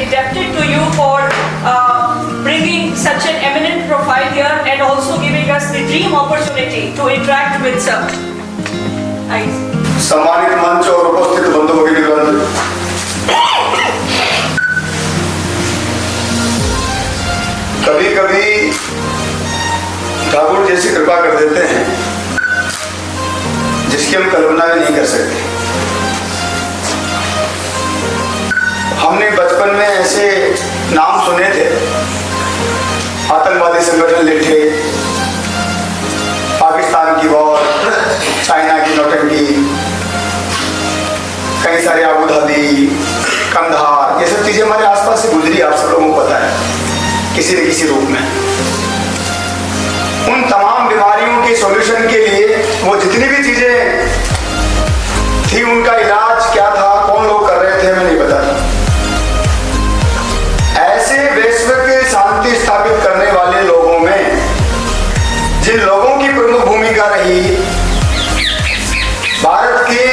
indebted to you for bringing such an eminent profile here and also giving us the dream opportunity to interact with sir. सम्मानित मंच और उपस्थित बंधु भगिनीगण, कभी कभी ठाकुर जैसी कृपा कर देते हैं जिसकी हम कल्पना भी नहीं कर सकते। हमने बचपन में ऐसे नाम सुने थे, आतंकवादी संगठन लिखे, पाकिस्तान की वॉर, चाइना की नौटंकी, कई सारे अबू धाबी, कंधार, ये सब चीजें हमारे आसपास से गुजरी, आप सब लोगों को पता है किसी न किसी रूप में। उन तमाम बीमारियों के सॉल्यूशन के लिए वो जितनी भी चीजें थी, उनका इलाज क्या था, कौन लोग कर रहे थे, हमें नहीं पता था। ऐसे वैश्विक शांति स्थापित करने वाले लोगों में जिन लोगों की प्रमुख भूमिका रही, भारत के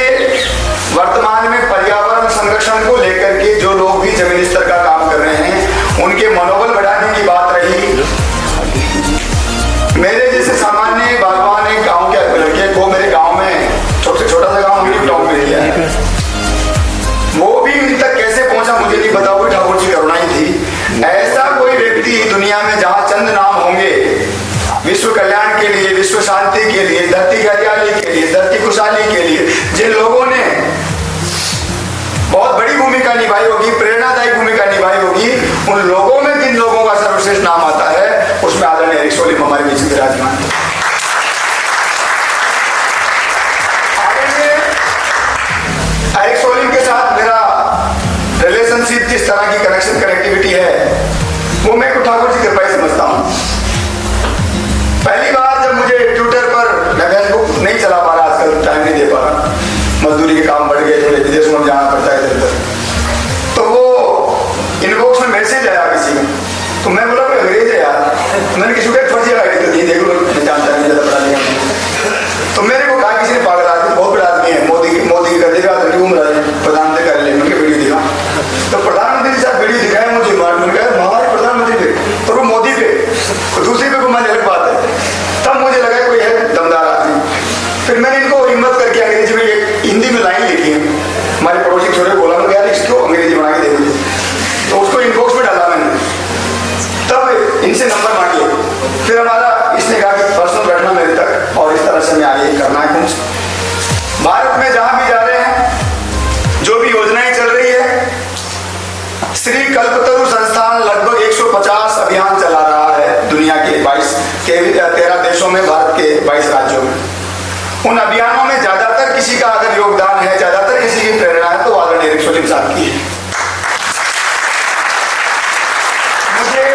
वर्तमान में पर्यावरण संरक्षण को लेकर के जो लोग भी जमीन स्तर का काम कर रहे हैं, उनके मनोबल बढ़ाने की बात रही। मेरे जैसे सामान्य बागवान एक गांव के लड़के को मेरे गांव में, छोटा सा गांव न्यू टाउन में दिया है, वो भी इन तक कैसे पहुंचा मुझे नहीं पता, कोई ठाकुर जी करुणा ही थी। ऐसा कोई व्यक्ति दुनिया में जहां चंद नाम होंगे विश्व कल्याण के लिए, विश्व शांति के लिए, धरती की हरियाली के लिए, धरती खुशहाली के लिए, जिन लोगों ने बहुत बड़ी भूमिका निभाई होगी, प्रेरणादायी भूमिका निभाई होगी, उन लोगों में जिन लोगों का सर्वश्रेष्ठ नाम आता है, उसमें आदरणीय एरिक सोलिम हमारे बीच विराजमान है। एरिक सोलिम के साथ मेरा रिलेशनशिप, जिस तरह की कनेक्शन कनेक्टिविटी है, वो मैं को ठाकुर जी कृपा ही समझता हूँ। पहली बार जब मुझे ट्विटर पर, मैं फेसबुक नहीं चला पा रहा आजकल, टाइम नहीं दे पा रहा, मजदूरी के काम बढ़ गए, थोड़े विदेशों में जाना पड़ता है इधर उधर, तो वो इनबॉक्स में मैसेज आया किसी में, तो मैं बोला कोई अंग्रेज है यार, मैंने किसी को फर्जी आईडी तो दी, देख लो मैं जानता नहीं, ज्यादा पढ़ा लिया। तो मेरे को कहा किसी ने, पागल आदमी, बहुत बड़ा आदमी है, मोदी की कर देगा तो घूम रहा है, प्रधानमंत्री कर ले, मैंने वीडियो दिखा, तो प्रधानमंत्री के साथ वीडियो दिखाया मुझे, हमारे प्रधानमंत्री पे और वो मोदी पे, दूसरी पे घुमाने अलग बात है। तब मुझे लगा कोई है दमदार आदमी। फिर मैंने इनको हिम्मत करके अंग्रेजी में, हिंदी में लाइन लिखी है, हमारे पड़ोसी छोरे बोला, मैं यार इसको अंग्रेजी बना के दे दीजिए, तो उसको इनबॉक्स में डाला मैंने, तब इनसे नंबर मांगे, फिर हमारा इसने कहा कि पर्सनल बैठना मेरे तक, और इस तरह से मैं आगे करना है कुछ। भारत में जहां भी जा रहे हैं, जो भी योजनाएं चल रही है, श्री कल्पतरु संस्थान लगभग 150 अभियान चला रहा है दुनिया के 13 देशों में, भारत के 22 राज्यों में। उन अभियानों में ज्यादातर किसी का अगर योगदान है, ज्यादातर किसी की प्रेरणा है, तो आदरणीय एरिक सोलिम साहब की है। मुझे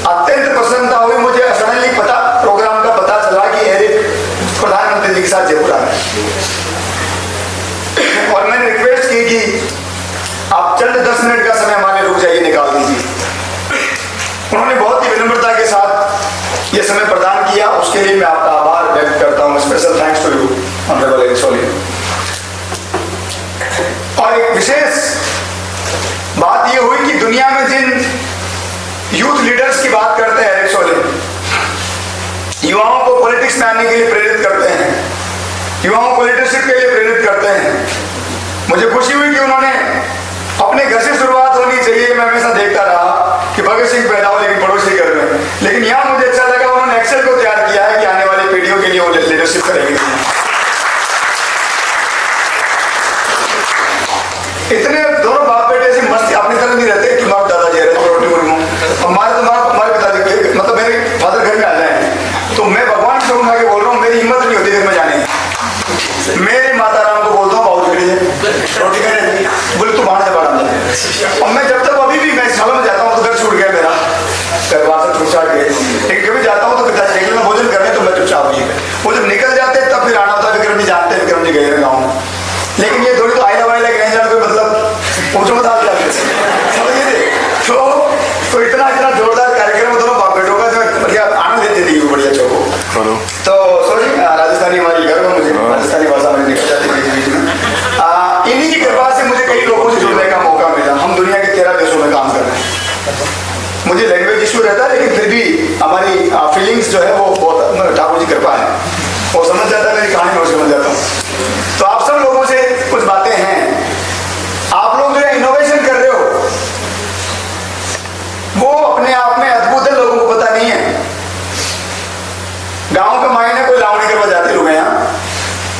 अत्यंत प्रसन्नता हुई, मुझे सडनली प्रोग्राम का पता चला कि एरिक प्रधानमंत्री जी के साथ जयपुर आ रहे, और मैंने रिक्वेस्ट की कि आप चंद 10 मिनट का समय हमारे रुक जाइए, निकाल दीजिए। उन्होंने बहुत ही विनम्रता के साथ ये समय प्रदान किया, उसके लिए मैं आपका आभार व्यक्त करता हूँ। Special thanks to you honourable Eric Solim. और एक विशेष बात ये हुई कि दुनिया में जिन यूथ लीडर्स की बात करते हैं एरिक सोलिम, युवाओं को पॉलिटिक्स में आने के लिए प्रेरित करते हैं, युवाओं को लीडरशिप के लिए प्रेरित करते हैं। मुझे खुशी हुई कि उन्होंने अपने घर से शुरुआत होनी चाहिए। मैं हमेशा देखता रहा कि भगत सिंह पैदा हो लेकिन पड़ोसी घर में, लेकिन यहाँ मुझे अच्छा लगा उन्होंने एक्सेल को तैयार किया है कि आने वाली पीढ़ियों के लिए वो लीडरशिप करेंगे। इतने दोनों बाप बेटे से मस्ती अपनी तरह नहीं रहते कि माँ दादाजी रोटी हमारे पिताजी, मतलब मेरे फादर घर में आ जाए तो मैं भगवान से उठा के बोल रहा हूँ, मेरी हिम्मत नहीं होती घर में जाने की। मेरे माता राम को बोलता हूँ, बाबू जी रोटी खाने, बोले तू बाहर से बाहर आ। और मैं जब तक अभी भी मैं सालों में जाता हूँ तो घर छूट गया मेरा, घर वहां से छूट छाट गए, लेकिन कभी जाता हूँ तो पिताजी निकलना भोजन करने, तो मैं चुपचाप नहीं है, वो जब निकल जाते तब फिर आना होता है। विक्रम जी जानते हैं, विक्रम जी गए हैं गाँव में, लेकिन ये थोड़ी तो आईला वाईला नहीं जाने कोई मतलब पूछो मत आप समझिए। तो इतना जोरदार कार्यक्रम दोनों बाप बेटों का, जो बढ़िया आनंद देते थे, बढ़िया चौको। तो सॉरी राजस्थानी हमारी घर में, मुझे राजस्थानी भाषा में निकल जाती है बीच में। इन्हीं की कृपा से मुझे कई लोगों से जुड़ने का मौका मिला। हम दुनिया के सर्विस जो है वो बहुत ठाकुर जी कृपा है, वो समझ जाता है मेरी कहानी में, समझ जाता हूँ। तो आप सब लोगों से कुछ बातें हैं। आप लोग जो इनोवेशन कर रहे हो वो अपने आप में अद्भुत है, लोगों को पता नहीं है। गांव के मायने कोई लावणी करवा जाते लोग यहाँ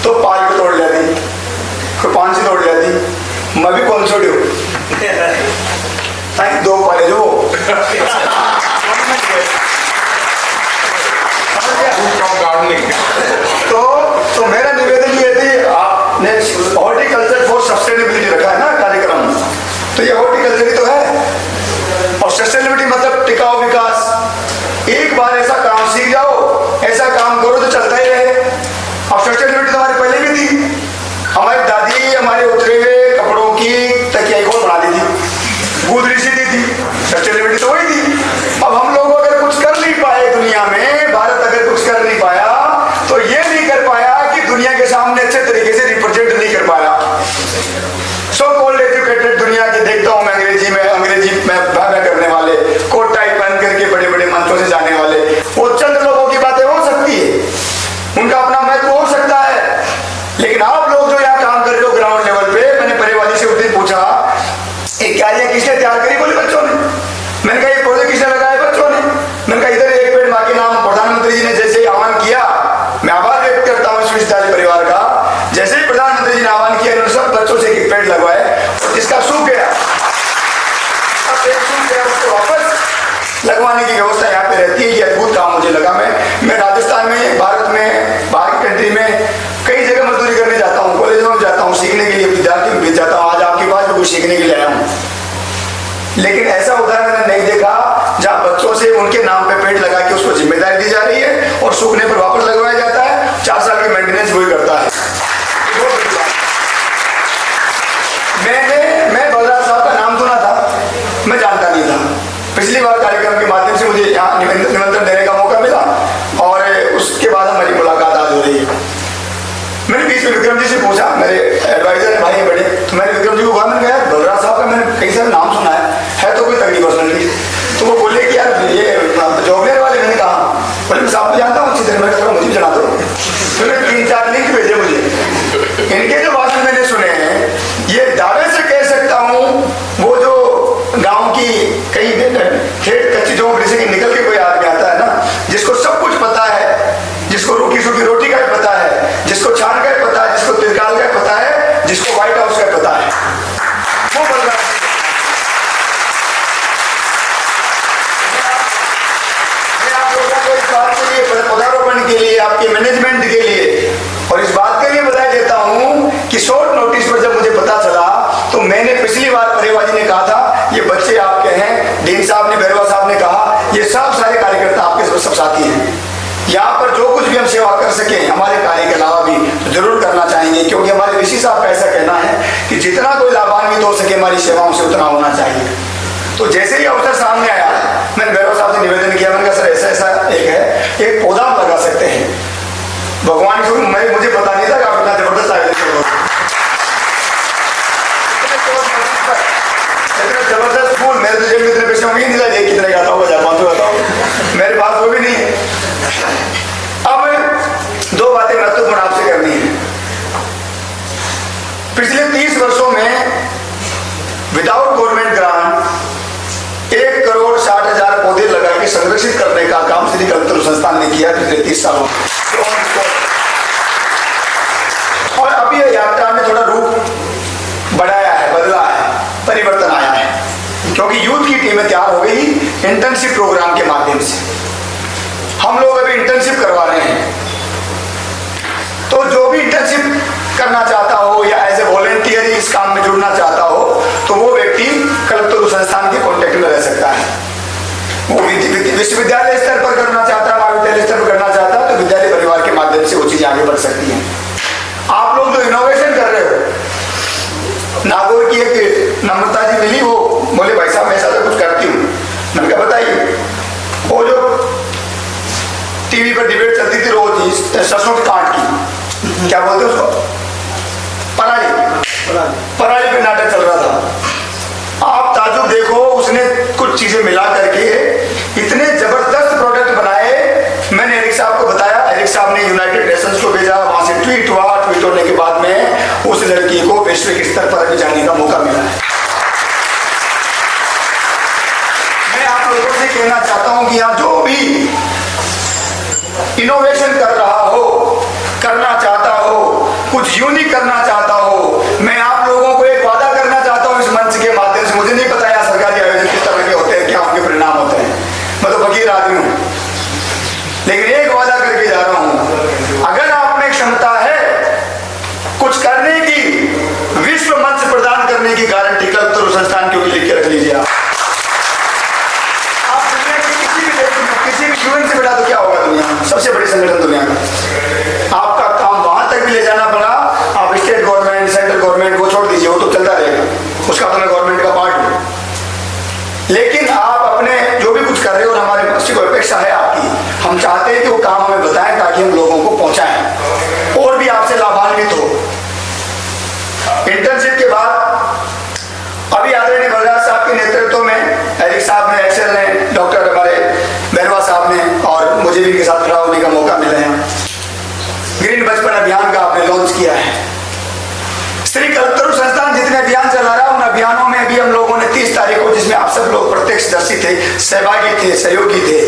तो पाल को तोड़ लेती, कोई 5 तोड़ लेती, मैं भी कौन छोड़ी हूँ दो पाले जो तो मेरा निवेदन ये थी, आपने हॉर्टिकल्चर फॉर सस्टेनेबिलिटी रखा है ना कार्यक्रम, तो ये हॉर्टिकल्चर ही तो है। और सस्टेनेबिलिटी मतलब टिकाऊ विकास। एक बार ऐसा काम सीख जाओ, ऐसा काम करो तो चलता ही रहे। अब सस्टेनेबिलिटी तो हमारे पहले भी थी, हमारी दादी हमारे उतरे हुए कपड़ों की तकिया खोल बना दी थी, गुदरी सी दी थी, सस्टेनेबिलिटी तो वही थी। अब हम लोग अगर कुछ कर नहीं पाए दुनिया में, भारत अगर कुछ कर नहीं पाया तो ये नहीं कर पाया कि दुनिया के सामने अच्छे तरीके से रिप्रेजेंट नहीं कर पाया। सो कॉल्ड एजुकेटेड दुनिया की देखता हूं मैं, अंग्रेजी में भाषा करने वाले, कोट टाई पहन करके बड़े बड़े मंचों से जाने वाले, वो चंद लोगों की बातें हो सकती है, उनका अपना महत्व हो सकता है। लेकिन आप लोग जो यहाँ काम कर रहे हो ग्राउंड लेवल पे, मैंने परिवादी से उस दिन पूछा क्यारियां किसने तैयार करी, बोले बच्चों ने। मैंने कहा ये पौधे किसने लगाए, बच्चों ने। मैंने कहा इधर एक पेड़ माँ के नाम प्रधानमंत्री जी ने जैसे ही आह्वान किया, मैं आभार व्यक्त करता हूँ इस विश्वविद्यालय परिवार का, जैसे ही प्रधानमंत्री जी ने आह्वान किया उन्होंने सब बच्चों से एक पेड़ लगवाए, और जिसका सूख गया उसको वापस लगवाने की व्यवस्था यहाँ पे रहती है। ये अद्भुत काम मुझे लगा। मैं राजस्थान में, भारत में, बाहर की कंट्री में कई जगह मजदूरी करने जाता हूँ, कॉलेजों में जाता हूँ, सीखने के लिए विद्यार्थी भी भेज जाता हूँ। आज आपके पास भी कुछ सीखने के लिए आया हूँ, लेकिन ऐसा उदाहरण मैंने नहीं देखा जहाँ बच्चों से उनके नाम पे पेड़ लगा के उसको जिम्मेदारी दी जा रही है और सूखने पर वापस लगवाया जाता है। 4 साल की मेंटेनेंस वही करता है। मैं बलराज साहब का नाम सुना था, मैं जानता नहीं था। पिछली बार कार्यक्रम के माध्यम से मुझे यहाँ निमंत्रण देने का मौका मिला और उसके बाद हमारी मुलाकात आज हो रही है। मैंने बीच में विक्रम जी से पूछा, मेरे एडवाइजर है भाई बड़े, तो मैंने विक्रम जी को कहा, मैंने कहा बलराज साहब का मैंने कई सारे नाम सुना है तो कोई तगड़ी पर्सनैलिटी। तो वो बोले कि यार ये जॉबलेर वाले। मैंने कहा बोले मैं साहब को जानता हूँ अच्छी तरह, मैं कहता मुझे भी जाना दो। मैंने 3-4 लिंक भेजे मुझे। इनके जो भाषण मैंने सुने हैं, ये दावे से कह सकता हूँ वो जो गाँव की कई खेत कच्ची झोंपड़ी से निकल के कोई आदमी आता है ना, जिसको सब कुछ पता है, जिसको रूखी सूखी रोटी का भी पता है, जिसको छान का भी पता है, जिसको तिरकाल का भी पता है, जिसको व्हाइट हाउस का पता है, वो बलराज। मैं आप लोगों को इस बात के लिए, पौधारोपण के लिए, आपके मैनेजमेंट के लिए और इस बात के लिए बधाई देता हूं कि शॉर्ट नोटिस पर जब मुझे पता चला तो मैंने पिछली बार परिवाजी ने कहा था ये बच्चे आपके हैं, डीन साहब ने, भैरवा साहब ने कहा ये सब सारे कार्यकर्ता आपके सब साथी हैं। यहाँ पर जो कुछ भी हम सेवा कर सके हमारे कार्य के अलावा भी तो जरूर करना चाहेंगे, क्योंकि हमारे ऋषि साहब का ऐसा कहना है कि जितना कोई लाभान्वित हो सके हमारी सेवाओं से उतना होना चाहिए। तो जैसे ही अवसर सामने आया मैंने भैरव साहब से निवेदन किया, मैंने कहा सर ऐसा ऐसा एक है, एक पौधा हम लगा सकते हैं। भगवान को मुझे पता नहीं था कि आप इतना जबरदस्त आयोजन करोगे। इतना जबरदस्त फूल मेरे तो जेब में इतने पैसे उम्मीद नहीं लगे कितने का होगा, 400-500 का होगा, मेरे पास वो भी नहीं है। अब 2 बातें महत्वपूर्ण आपसे करनी है। पिछले 30 वर्षों में विदाउट गवर्नमेंट ग्रांट 1,60,000 पौधे लगा के संरक्षित करने का काम श्री कल्पतरु संस्थान ने किया पिछले 30 सालों में। और अभी यह यात्रा में थोड़ा रूप बढ़ाया है, बदला है, परिवर्तन आया है, क्योंकि यूथ की टीमें तैयार हो गई इंटर्नशिप प्रोग्राम के माध्यम से। हम लोग अभी इंटर्नशिप करवा रहे हैं, तो जो भी इंटर्नशिप करना चाहता हो या एज ए वॉलंटियर इस काम में जुड़ना चाहता हो तो वो व्यक्ति कल्पतरु संस्थान के कॉन्टेक्ट में रह सकता है। वो विश्वविद्यालय स्तर पर करना चाहता है, महाविद्यालय स्तर पर करना चाहता है तो विद्यालय परिवार के माध्यम से वो चीजें आगे बढ़ सकती हैं। आप लोग जो इनोवेशन कर रहे हो, नागौर की एक नम्रता जी मिली, वो बोले भाई साहब मैं ऐसा तो कुछ करती हूँ। मैंने कहा बताइए। वो जो टीवी पर डिबेट चलती थी रोज सरसों के कांट की, क्या बोलते उसको, पराली पे नाटक चल रहा था। आप ताजुब देखो, उसने कुछ चीजें मिला करके इतने जबरदस्त प्रोडक्ट बनाए। मैं स्तर पर भी जाने का मौका मिला है। मैं आप लोगों से कहना चाहता हूं कि आप जो भी इनोवेशन कर रहा हो, करना चाहता हो, कुछ यूनिक करना चाहता हो, मैं आप लोगों को एक वादा करना चाहता हूं इस मंच के माध्यम से। मुझे नहीं पता यहाँ सरकारी आयोजन किस तरह के होते हैं, क्या उनके परिणाम होते हैं, मैं तो फकीर आदमी हूं, लेकिन एक वादा करके जा रहा हूं, अगर आप में क्षमता है कुछ करने की, विश्व मंच प्रदान करने की गारंटी कल्पतरु संस्थान क्योंकि लिख के रख लीजिए। आप दुनिया के किसी भी यूएन से बढ़ा तो क्या होगा, दुनिया में सबसे बड़ी संगठन दुनिया में, आपका काम वहां तक भी ले जाना पड़ा। आप स्टेट गवर्नमेंट, सेंट्रल गवर्नमेंट को छोड़ दीजिए, वो तो चलता रहेगा, उसका तो मैं गवर्नमेंट का पार्ट हूं, लेकिन आप अपने जो भी कुछ कर रहे हो और हमारे बच्चे को अपेक्षा है आपकी, हम चाहते हैं कि वो काम हमें बताएं ताकि हम लोगों को पहुंचाएं और भी आपसे लाभान्वित हो। इंटर्नशिप के बाद अभी आदरणीय बलराज साहब के नेतृत्व में एरिक साहब ने, एक्सेल ने, डॉक्टर हमारे बैरवा साहब ने और मुझे भी इनके साथ खड़ा होने का मौका मिला है, ग्रीन बचपन अभियान का आपने लॉन्च किया है। श्री कल्पतरु संस्थान जितने अभियान चला रहा है, उन अभियानों में भी हम लोगों ने 30 तारीख को, जिसमें आप सब लोग प्रत्यक्षदर्शी थे, सहभागी थे, सहयोगी थे,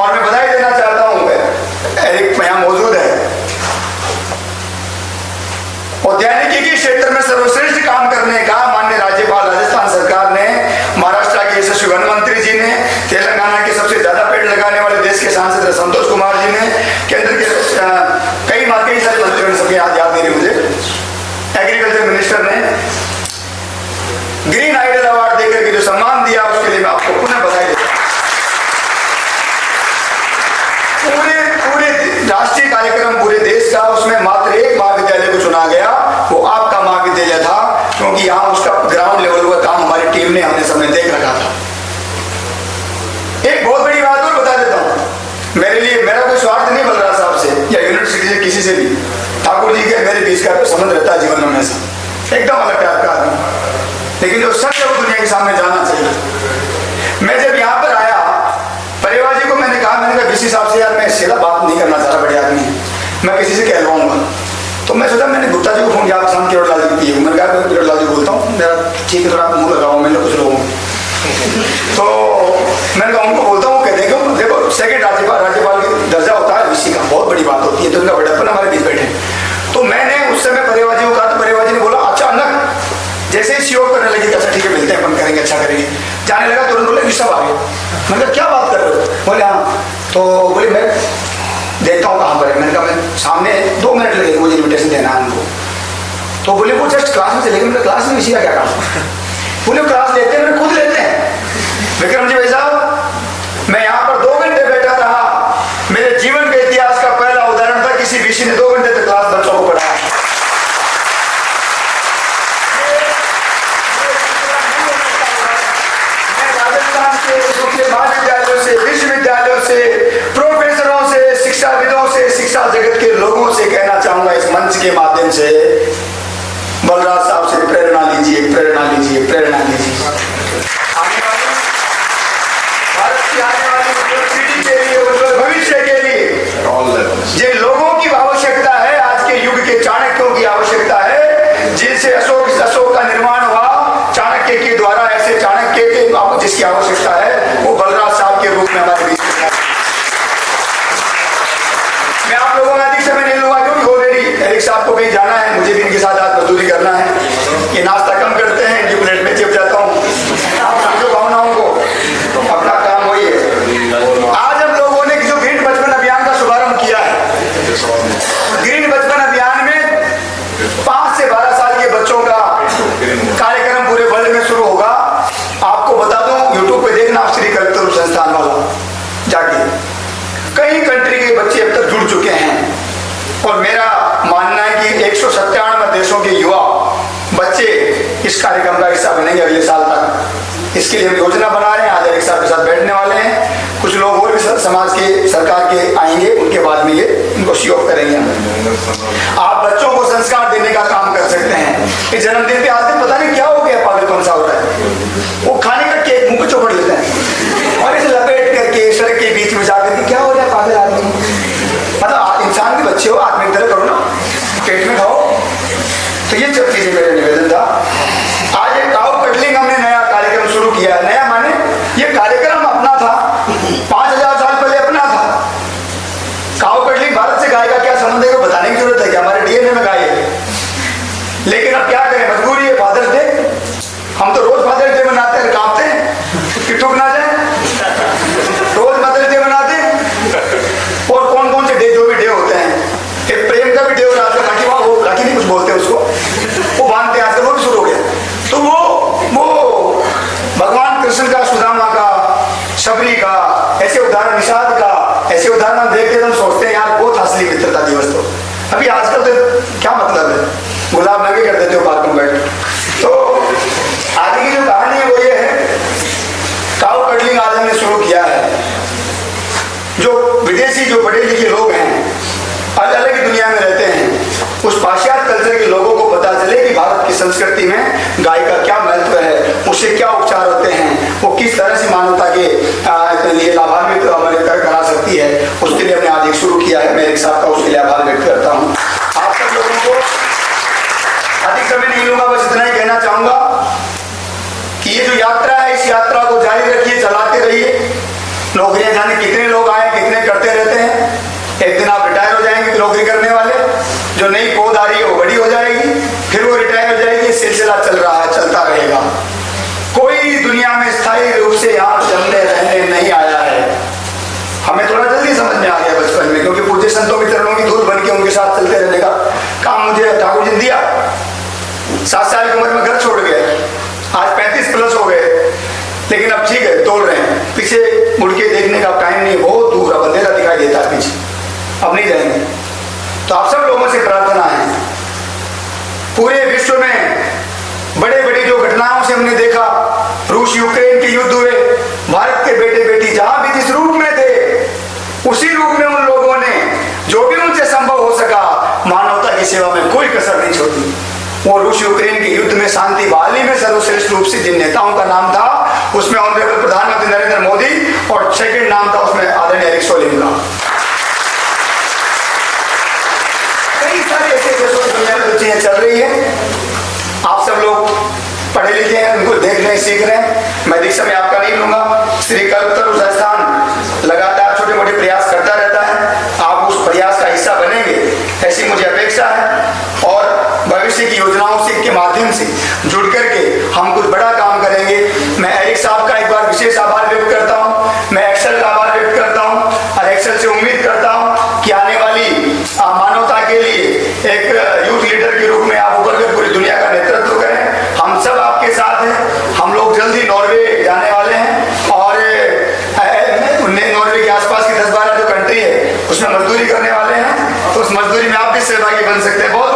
और मैं बधाई देना चाहता हूं, एरिक यहाँ मौजूद है, उद्यानिकी के क्षेत्र में सर्वश्रेष्ठ काम करने का माननीय राज्यपाल राजस्थान सरकार ने, महाराष्ट्र के यशस्वी वन मंत्री जी ने, तेलंगाना के सबसे ज्यादा पेड़ लगाने वाले देश के सांसद संतोष कुमार जी ने, केंद्र के कई सारे मंत्रियों ने, सबके याद नहीं रही मुझे, एग्रीकल्चर मिनिस्टर ने ग्रीन आइडल अवार्ड देकर के जो सम्मान दिया, उसके लिए मैं आपको पुनः बधाई देता हूं। पूरे राष्ट्रीय कार्यक्रम पूरे देश का, उसमें मात्र एक महाविद्यालय को चुना गया, वो आपका महाविद्यालय था, क्योंकि यहाँ उसका ग्राउंड लेवल का काम हमारी टीम ने, हमने सबने देख रखा था। एक बहुत बड़ी बात और बता देता हूँ, मेरे लिए मेरा कोई स्वार्थ नहीं बलराज साहब से या यूनिवर्सिटी से, किसी से भी, ठाकुर जी के मेरे बीच का संबंध रहता है जीवन में हमेशा, एकदम अलग टाइप का आदमी, लेकिन जो सच है वो दुनिया के सामने जाना चाहिए। मैं जब यहाँ पर आया, परिवार जी को मैंने कहा वीसी साहब से, यार मैं सीधा बात नहीं करना चाह रहा, बड़े आदमी है, मैं किसी से कहलवाऊंगा, तो मैं सोचा, मैंने गुप्ता जी को फोन किया, शाम किरोड़लाल जी की, मैंने कहा किरोड़लाल जी बोलता हूँ, मेरा ठीक है, थोड़ा मुँह लगाओ, मैंने कुछ लोगों तो मैंने कहा उनको बोलता हूँ कि देखो सेकंड राज्यपाल की दर्जा होता है वीसी का, बहुत बड़ी बात होती है, तो उनका बड़प्पन हमारे बीच बैठे। तो मैंने उस समय परिवाजी को कहा, तो परिवाजी ने बोला अचानक जैसे ही सहयोग करने लगी, अच्छा ठीक है मिलते हैं, अपन करेंगे, अच्छा करेंगे, जाने लगा, तुरंत बोले सब आ गए। मैंने कहा क्या बात कर रहे हो, बोले हाँ, तो बोले मैं देखता हूँ कहाँ पर है, मैंने कहा मैं सामने 2 मिनट लगेंगे मुझे इन्विटेशन देना है उनको, तो बोले वो जस्ट क्लास में चलेंगे, मेरे क्लास में वीसी का क्या काम, बोले क्लास लेते हैं, खुद लेते हैं। विक्रम जी भाई साहब, मैं यहाँ पर 2 घंटे बैठा रहा, मेरे जीवन के इतिहास का पहला उदाहरण था, किसी वीसी ने 2 घंटे तक क्लास बच्चों को पढ़ाया। मैं राजस्थान के महाविद्यालयों से, विश्वविद्यालयों से, प्रोफेसरों से, शिक्षाविदों से, शिक्षा जगत के लोगों से कहना चाहूंगा इस मंच के माध्यम से, बलराज साहब से प्रेरणा लीजिए, प्रेरणा लीजिए, प्रेरणा लीजिए। भारत की आने वाली पीढ़ी के लिए, उज्जवल भविष्य के लिए जिन लोगों की आवश्यकता है, आज के युग के चाणक्यों की आवश्यकता है, जिनसे अशोक का निर्माण हुआ, चाणक्य के द्वारा, ऐसे चाणक्य के जिसकी आवश्यकता है, वो बलराज साहब के रूप में हमारे बीच में। मैं आप लोगों में अधिक समय नहीं लूंगा, क्योंकि ऑलरेडी एरिक साहब को कहीं जाना है, मुझे भी इनके साथ आज मजदूरी करना है, ये नाश्ता कम करते हैं, इनकी प्लेट में चिप जाता हूँ, आप समझो भावनाओं को, अपना काम वही है। आज हम लोगों ने जो ग्रीन बचपन अभियान का शुभारंभ किया है, ग्रीन बचपन अभियान में 5 से 12 साल के बच्चों का कार्यक्रम पूरे वर्ल्ड में शुरू होगा। आपको बता दूं, यूट्यूब पे देखना आप श्री कल्पतरु संस्थान वाला जाके, कई कंट्री के बच्चे अब तक जुड़ चुके हैं, और मेरा मानना है कि 197 देशों के युवा बच्चे इस कार्यक्रम का हिस्सा बनेंगे अगले साल तक। इसके लिए हम योजना बना रहे हैं, आज एक साथ के साथ बैठने वाले हैं, कुछ लोग और भी समाज के, सरकार के आएंगे, उनके बाद में ये इनको सहयोग करेंगे। आप बच्चों को संस्कार देने का काम कर सकते हैं। इस जन्मदिन पे आते पता नहीं क्या हो गया, पागलपन सा हो रहा है, वो खाने का केक मुंह पे चौपड़ लेते हैं और इसे लपेट करके सड़क के बीच में जाकर के, क्या हो रहा है पागल आदमी, मतलब इंसान के बच्चे हो, आत्मिक तरह करो ना, पेट में खाओ। तो ये इसीलिए मेरा निवेदन था। आज एक काउ कटलिंग हमने नया कार्यक्रम शुरू किया है। नया माने ये कार्यक्रम अपना था, 5000 साल पहले अपना था। काउ कटलिंग भारत से गाय का क्या संबंध है को बताने की जरूरत है कि हमारे डीएनए में गाय है। लेकिन अब क्या करें, मजबूरी है। फादर्स डे हम तो रोज फादर्स डे मनाते हैं, कांपते हैं कि ठुक ना जाए। रोज मदर्स डे मनाते हैं। और कौन कौन से डे, जो भी डे होते हैं, एक प्रेम का भी डे हो रहा था, राखी, वो राखी नहीं कुछ बोलते उसको, वो बांधते हैं, आजकल वो भी शुरू हो गया। तो वो भगवान कृष्ण का, सुदामा का, शबरी का, ऐसे उदाहरण, निषाद का, ऐसे उदाहरण हम देखते हैं तो हम सोचते हैं यार बहुत असली मित्रता दिवस। तो अभी आजकल तो क्या मतलब है, गुलाब नंगे कर देते हो पार्क में बैठ। तो आगे की जो कहानी है वो ये है, काउ कटलिंग आज हमने शुरू किया है। जो विदेशी, जो पढ़े लिखे लोग हैं, अलग अलग दुनिया में रहते हैं, उस पाश्चात्य कल्चर के लोगों को पता चले कि भारत की संस्कृति में गाय का क्या महत्व है, उससे क्या उपचार होते हैं, वो किस तरह से मानवता के लिए लाभान्वित करा सकती है, उसके लिए हमने आज एक शुरू किया है। मैं एक साथ का उसके लिए आभार व्यक्त करता हूँ। आप सब लोगों को अधिक समय नहीं लूंगा, बस इतना ही कहना चाहूंगा कि ये जो यात्रा है, इस यात्रा को जारी रखिए, चलाते रहिए। नौकरियां जाने कितने लोग आए, कितने करते रहते हैं। एक दिन आप रिटायर हो जाएंगे नौकरी करने वाले, जो नई पौध आ रही है वो बड़ी हो जाएगी, फिर वो रिटायर हो जाएगी। सिलसिला चल रहा है, चलता रहेगा। कोई दुनिया में स्थायी रूप से यहाँ जमने रहने नहीं आया है। हमें थोड़ा जल्दी समझ में आ गया बचपन में, क्योंकि पूज्य संतों के चरणों की धूल बन के उनके साथ चलते रहने का काम मुझे ठाकुर जी ने दिया। 7 साल की उम्र में घर छोड़ गए, आज 35 प्लस हो गए, लेकिन अब ठीक है, तोड़ रहे हैं। पीछे मुड़ के देखने का टाइम नहीं, बहुत दूर, अब अंधेरा दिखाई देता है पीछे, अब नहीं जाएंगे। तो आप सब लोगों से प्रार्थना है, पूरे विश्व में बड़े बड़े जो घटनाओं से हमने देखा, रूस यूक्रेन के युद्ध हुए, भारत के बेटे बेटी जहां भी जिस रूप में थे, उसी रूप में उन लोगों ने जो भी उनसे संभव हो सका मानवता की सेवा में कोई कसर नहीं छोड़ी। वो रूस यूक्रेन के युद्ध में शांति बहाली में सर्वश्रेष्ठ रूप से जिन नेताओं का नाम था, उसमें ऑनरेबल प्रधानमंत्री नरेंद्र मोदी, और सेकंड नाम था उसमें आदरणीय एरिक सोलिन का। कई सारे ऐसे देशों की दुनिया में चीजें चल रही है। आप सब लोग पढ़े लिखे हैं, उनको देख रहे हैं, सीख रहे हैं। मैं दीक्षा में आपका नहीं लूंगा। श्री कल्पतरु संस्थान लगातार छोटे मोटे प्रयास करता रहता है, आप उस प्रयास का हिस्सा बनेंगे ऐसी मुझे अपेक्षा है। और भविष्य की योजनाओं से के माध्यम से जुड़ करके हम कुछ बड़ा काम करेंगे। मैं एरिक साहब का एक बार विशेष आभार व्यक्त करता हूँ, मैं एक्सेल का आभार व्यक्त करता हूँ, और एक्सेल से उम्मीद करता हूँ कि आने वाली मानवता के लिए एक यूथ लीडर के रूप में आप उभर कर पूरी दुनिया का नेतृत्व करें। हम सब आपके साथ हैं। हम लोग जल्दी नॉर्वे जाने वाले हैं, और नॉर्वे के आसपास की 10-12 जो कंट्री है उसमें मजदूरी करने वाले हैं, तो उस मजदूरी में आप भी सहभागी बन सकते हैं। बहुत